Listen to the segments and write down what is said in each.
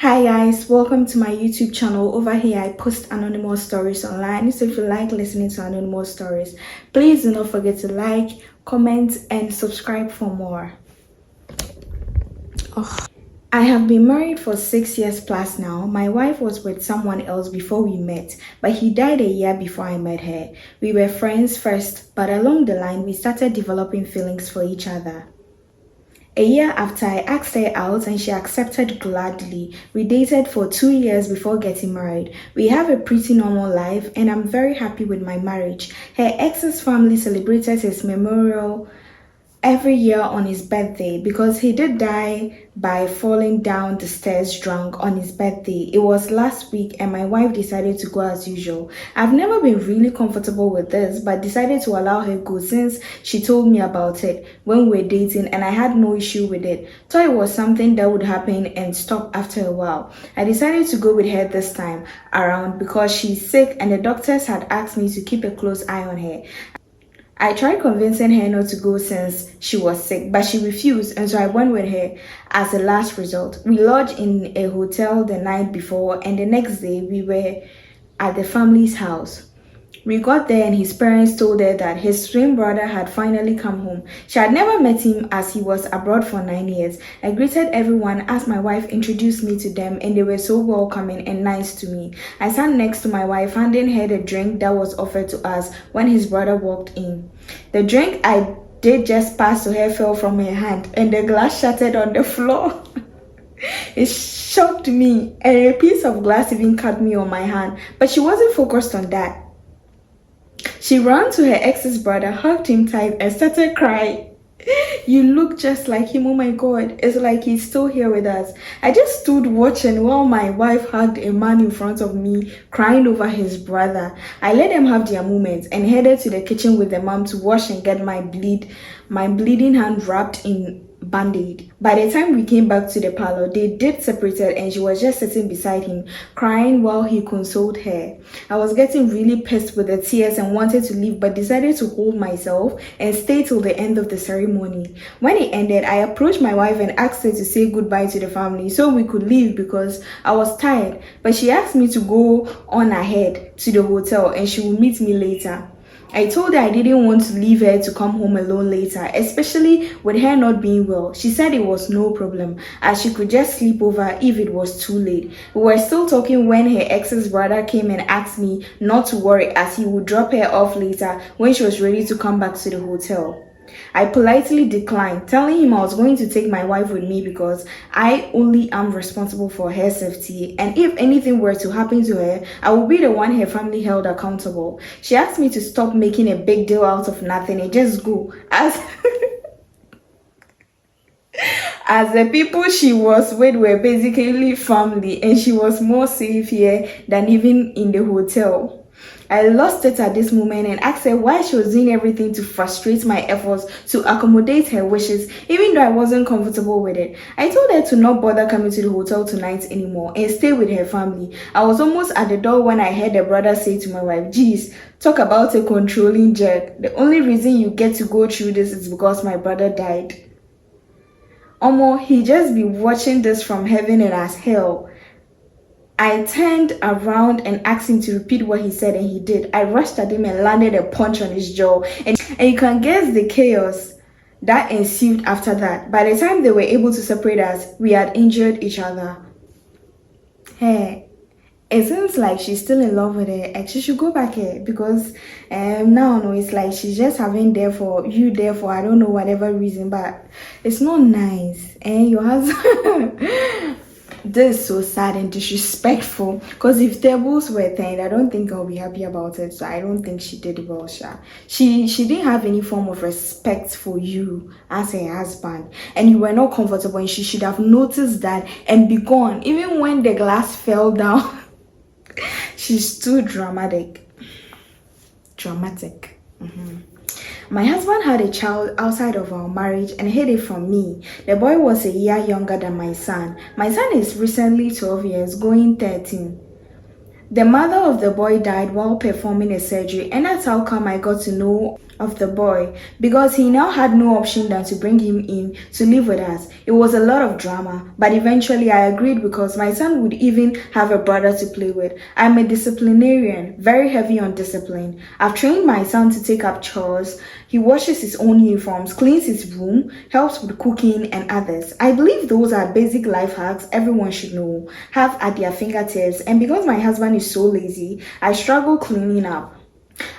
Hi guys, welcome to my YouTube channel. Over here I post anonymous stories online. So if you like listening to anonymous stories, please do not forget to like, comment and subscribe for more. I have been married for 6 years plus now. My wife was with someone else before we met, but he died a year before I met her. We were friends first, but along the line we started developing feelings for each other. A year after, I asked her out and she accepted gladly. We dated for 2 years before getting married. We have a pretty normal life and I'm very happy with my marriage. Her ex's family celebrated his memorial every year on his birthday because he did die by falling down the stairs drunk on his birthday. It was last week and my wife decided to go as usual. I've never been really comfortable with this but decided to allow her go since she told me about it when we were dating and I had no issue with it. Thought it was something that would happen and stop after a while. I decided to go with her this time around because she's sick and the doctors had asked me to keep a close eye on her. I tried convincing her not to go since she was sick, but she refused and so I went with her as a last resort. We lodged in a hotel the night before and the next day we were at the family's house. We got there and his parents told her that his twin brother had finally come home. She had never met him as he was abroad for 9 years. I greeted everyone as my wife introduced me to them and they were so welcoming and nice to me. I sat next to my wife handing her the drink that was offered to us when his brother walked in. The drink I did just pass to her fell from her hand and the glass shattered on the floor. It shocked me and a piece of glass even cut me on my hand, but she wasn't focused on that. She ran to her ex's brother, hugged him tight and started crying. You look just like him, oh my god, it's like he's still here with us. I just stood watching while my wife hugged a man in front of me crying over his brother. I let them have their moments and headed to the kitchen with the mom to wash and get my bleeding hand wrapped in band-aid. By the time we came back to the parlor, they did separated and she was just sitting beside him crying while he consoled her. I was getting really pissed with the tears and wanted to leave but decided to hold myself and stay till the end of the ceremony. When it ended, I approached my wife and asked her to say goodbye to the family so we could leave because I was tired, but she asked me to go on ahead to the hotel and she would meet me later. I told her I didn't want to leave her to come home alone later, especially with her not being well. She said it was no problem, as she could just sleep over if it was too late. We were still talking when her ex's brother came and asked me not to worry as he would drop her off later when she was ready to come back to the hotel. I politely declined, telling him I was going to take my wife with me because I only am responsible for her safety and if anything were to happen to her, I would be the one her family held accountable. She asked me to stop making a big deal out of nothing and just go as as the people she was with were basically family and she was more safe here than even in the hotel. I lost it at this moment and asked her why she was doing everything to frustrate my efforts to accommodate her wishes, even though I wasn't comfortable with it. I told her to not bother coming to the hotel tonight anymore and stay with her family. I was almost at the door when I heard the brother say to my wife, "Geez, talk about a controlling jerk. The only reason you get to go through this is because my brother died." Omo, he just be watching this from heaven and as hell. I turned around and asked him to repeat what he said and he did. I rushed at him and landed a punch on his jaw and you can guess the chaos that ensued after that. By the time they were able to separate us, we had injured each other. Hey, it seems like she's still in love with her ex. She should go back here because now no, it's like she's just having there for I don't know whatever reason, but it's not nice. And your husband this is so sad and disrespectful because if tables were turned, I don't think I'll be happy about it. So I don't think she did well, Sha. She didn't have any form of respect for you as her husband and you were not comfortable and she should have noticed that and be gone. Even when the glass fell down, she's too dramatic. My husband had a child outside of our marriage and hid it from me. The boy was a year younger than my son. My son is recently 12 years, going 13. The mother of the boy died while performing a surgery, and that's how come I got to know of the boy, because he now had no option than to bring him in to live with us. It was a lot of drama, but eventually I agreed because my son would even have a brother to play with. I'm a disciplinarian, very heavy on discipline. I've trained my son to take up chores. He washes his own uniforms, cleans his room, helps with cooking and others. I believe those are basic life hacks everyone should know, have at their fingertips, and because my husband is so lazy, I struggle cleaning up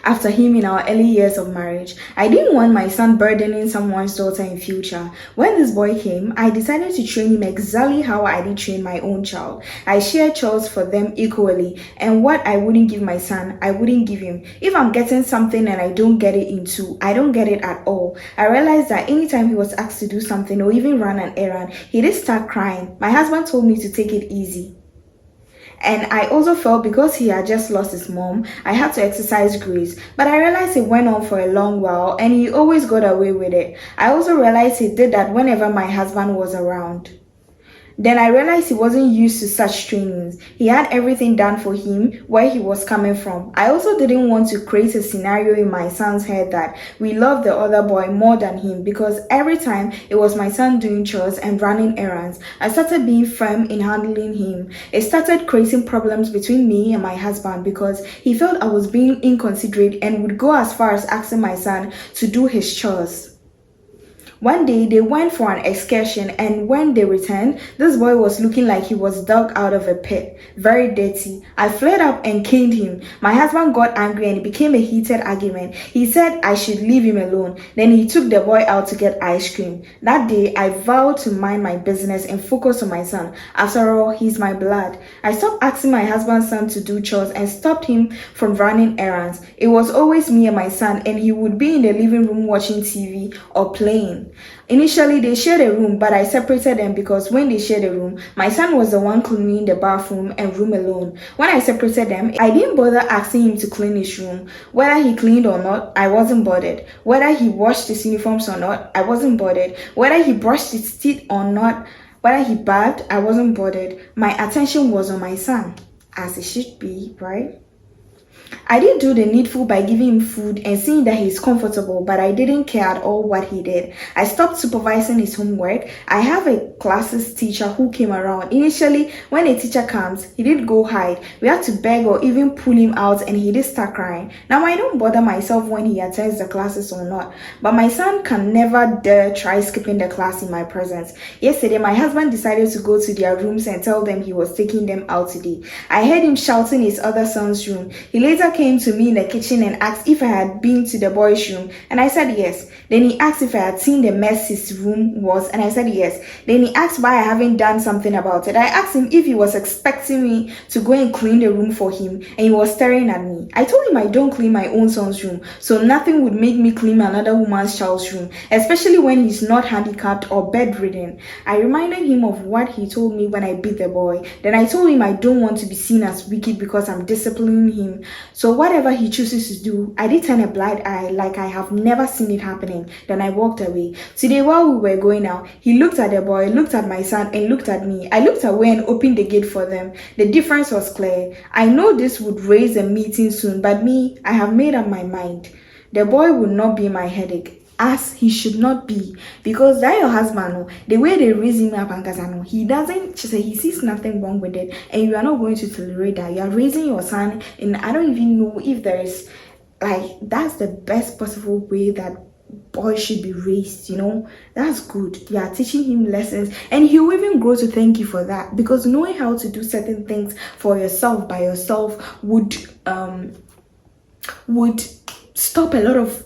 after him in our early years of marriage. I didn't want my son burdening someone's daughter in future. When this boy came, I decided to train him exactly how I did train my own child. I shared chores for them equally, and what I wouldn't give my son, I wouldn't give him. If I'm getting something and I don't get it into, I don't get it at all. I realized that anytime he was asked to do something or even run an errand, he did start crying. My husband told me to take it easy. And I also felt because he had just lost his mom, I had to exercise grace. But I realized it went on for a long while and he always got away with it. I also realized he did that whenever my husband was around. Then I realized he wasn't used to such trainings. He had everything done for him where he was coming from. I also didn't want to create a scenario in my son's head that we love the other boy more than him, because every time it was my son doing chores and running errands, I started being firm in handling him. It started creating problems between me and my husband because he felt I was being inconsiderate and would go as far as asking my son to do his chores. One day, they went for an excursion, and when they returned, this boy was looking like he was dug out of a pit, very dirty. I flared up and caned him. My husband got angry and it became a heated argument. He said I should leave him alone. Then he took the boy out to get ice cream. That day, I vowed to mind my business and focus on my son. After all, he's my blood. I stopped asking my husband's son to do chores and stopped him from running errands. It was always me and my son, and he would be in the living room watching TV or playing. Initially, they shared a room, but I separated them because when they shared a room, my son was the one cleaning the bathroom and room alone. When I separated them, I didn't bother asking him to clean his room. Whether he cleaned or not, I wasn't bothered. Whether he washed his uniforms or not, I wasn't bothered. Whether he brushed his teeth or not, whether he bathed, I wasn't bothered. My attention was on my son, as it should be, right? I did do the needful by giving him food and seeing that he's comfortable, but I didn't care at all what he did. I stopped supervising his homework. I have a classes teacher who came around. Initially, when a teacher comes, he did go hide. We had to beg or even pull him out and he did start crying. Now, I don't bother myself when he attends the classes or not, but my son can never dare try skipping the class in my presence. Yesterday, my husband decided to go to their rooms and tell them he was taking them out today. I heard him shouting in his other son's room. He later came to me in the kitchen and asked if I had been to the boys' room, and I said yes. Then he asked if I had seen the mess his room was, and I said yes. Then he asked why I haven't done something about it. I asked him if he was expecting me to go and clean the room for him, and he was staring at me. I told him I don't clean my own son's room, so nothing would make me clean another woman's child's room, especially when he's not handicapped or bedridden. I reminded him of what he told me when I beat the boy. Then I told him I don't want to be seen as wicked because I'm disciplining him. So whatever he chooses to do, I did turn a blind eye like I have never seen it happening. Then I walked away. Today while we were going out, he looked at the boy, looked at my son, and looked at me. I looked away and opened the gate for them. The difference was clear. I know this would raise a meeting soon, but me, I have made up my mind. The boy will not be my headache, as he should not be, because that your husband, the way they raise him up, and he doesn't say he sees nothing wrong with it, and you are not going to tolerate that. You are raising your son, and I don't even know if there is that's the best possible way that boys should be raised. That's good. You are teaching him lessons, and he will even grow to thank you for that, because knowing how to do certain things for yourself by yourself would stop a lot of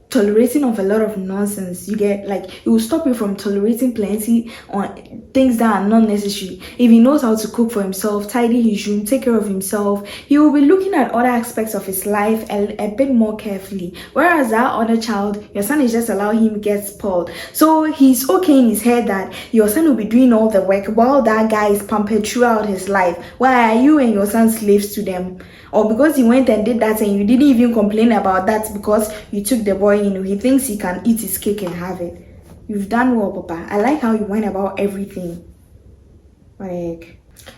tolerating of a lot of nonsense. You get, it will stop you from tolerating plenty on things that are not necessary. If he knows how to cook for himself, tidy his room, take care of himself, he will be looking at other aspects of his life a bit more carefully. Whereas that other child, your son is just allowing him get spoiled. So he's okay in his head that your son will be doing all the work while that guy is pampered throughout his life. Why are you and your son slaves to them? Or because he went and did that and you didn't even complain about that because you took the boy, he thinks he can eat his cake and have it. You've done well, Papa. I like how you went about everything.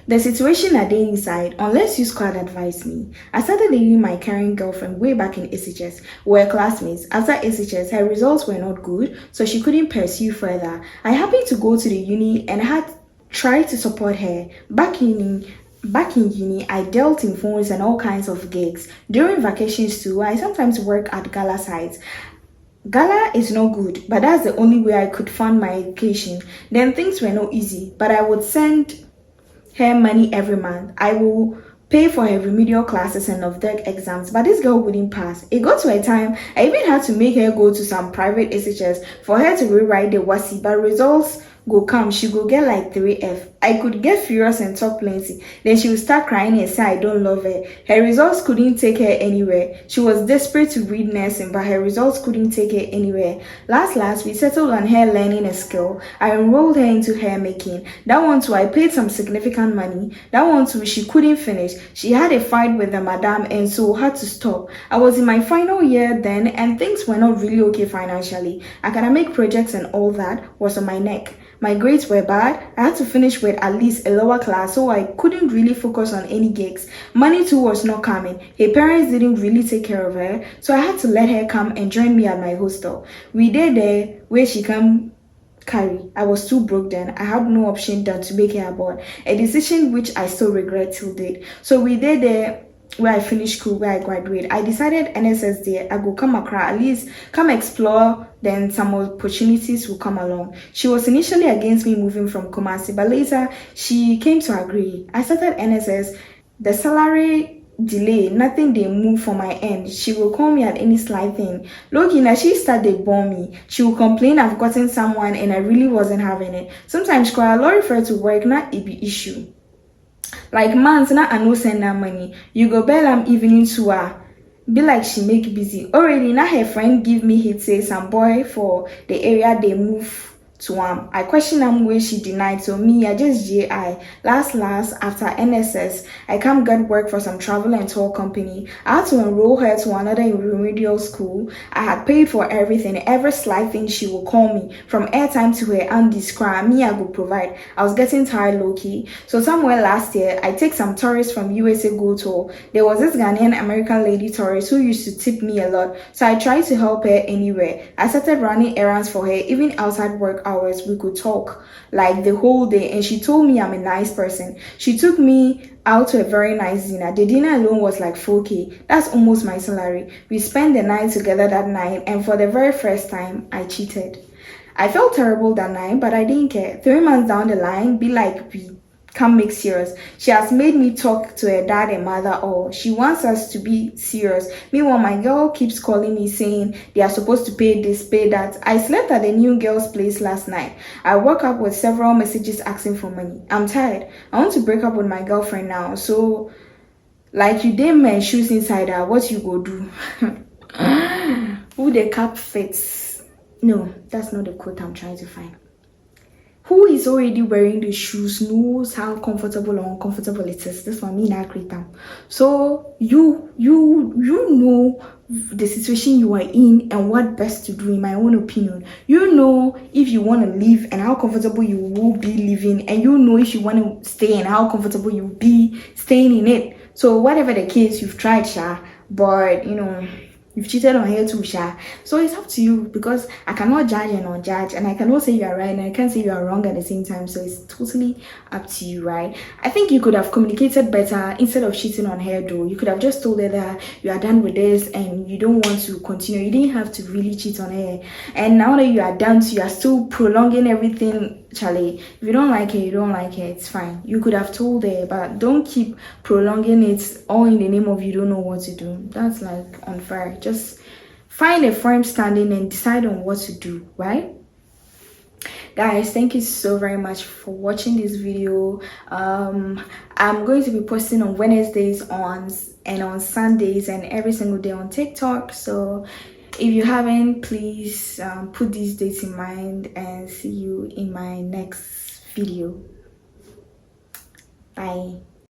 The situation I dey inside, unless you squad advised me. I started dating my current girlfriend way back in SHS. We were classmates. After SHS, her results were not good, so she couldn't pursue further. I happened to go to the uni and had tried to support her. Back in uni, I dealt in phones and all kinds of gigs. During vacations too, I sometimes work at gala sites. Gala is no good, but that's the only way I could fund my education. Then things were not easy, but I would send her money every month. I will pay for her remedial classes and of deck exams, but this girl wouldn't pass. It got to a time I even had to make her go to some private SHS for her to rewrite the WASI, but results go come, she go get like 3F. I could get furious and talk plenty. Then she would start crying and say I don't love her. Her results couldn't take her anywhere. She was desperate to read nursing, but her results couldn't take her anywhere. Last, we settled on her learning a skill. I enrolled her into hair making. That one too, I paid some significant money. That one too, she couldn't finish. She had a fight with the madam and so had to stop. I was in my final year then and things were not really okay financially. Academic projects and all that was on my neck. My grades were bad. I had to finish with at least a lower class, so I couldn't really focus on any gigs. Money too was not coming. Her parents didn't really take care of her, so I had to let her come and join me at my hostel. We did there where she come carry. I was too broke then. I had no option than to make her abort. A decision which I still regret till date. So we did there where I finished school, where I graduated. I decided NSS there, I go come across, at least come explore, then some opportunities will come along. She was initially against me moving from Kumasi, but later she came to agree. I started NSS, the salary delay, nothing they move for my end. She will call me at any slight thing. Loki, now she started bomb me. She will complain I've gotten someone and I really wasn't having it. Sometimes cry a lot refer to work, not it be issue. Like months now I no send that money. You go bail am evening to her. Be like she make busy. Already now her friend give me hit say some boy for the area they move to I question am where she denied. So me, I just GI. Last after NSS, I come get work for some travel and tour company. I had to enroll her to another remedial school. I had paid for everything. Every slight thing she will call me. From airtime to her undescribed. Me, I go provide. I was getting tired low-key. So somewhere last year, I take some tourists from USA go tour. There was this Ghanaian American lady tourist who used to tip me a lot. So I tried to help her anywhere. I started running errands for her, even outside work hours. We could talk like the whole day, and she told me I'm a nice person. She took me out to a very nice dinner. The dinner alone was like 4K. That's almost my salary. We spent the night together that night, and for the very first time I cheated. I felt terrible that night, but I didn't care. 3 months down the line, be like we can't make serious. She has made me talk to her dad and mother, or she wants us to be serious. Meanwhile, my girl keeps calling me saying they are supposed to pay this, pay that. I slept at the new girl's place last night. I woke up with several messages asking for money. I'm tired. I want to break up with my girlfriend now. So, like you did my shoes inside her, what you go do? Who the cap fits? No, that's not the quote I'm trying to find. Who is already wearing the shoes knows how comfortable or uncomfortable it is. This one, me not create them. So you know the situation you are in and what best to do, in my own opinion. You know if you want to live and how comfortable you will be living, and you know if you want to stay and how comfortable you'll be staying in it. So whatever the case, you've tried, Sha, but you know, you've cheated on her too, Sha. So it's up to you, because I cannot judge and not judge, and I cannot say you are right and I can't say you are wrong at the same time. So it's totally up to you, right? I think you could have communicated better instead of cheating on her though. You could have just told her that you are done with this and you don't want to continue. You didn't have to really cheat on her. And now that you are done, you are still prolonging everything. Charlie, if you don't like her, you don't like her, it's fine. You could have told her, but don't keep prolonging it all in the name of you don't know what to do. That's like unfair. Just find a firm standing and decide on what to do, right? Guys, thank you so very much for watching this video. I'm going to be posting on Wednesdays on Sundays and every single day on TikTok. So if you haven't, please put these dates in mind, and see you in my next video. Bye.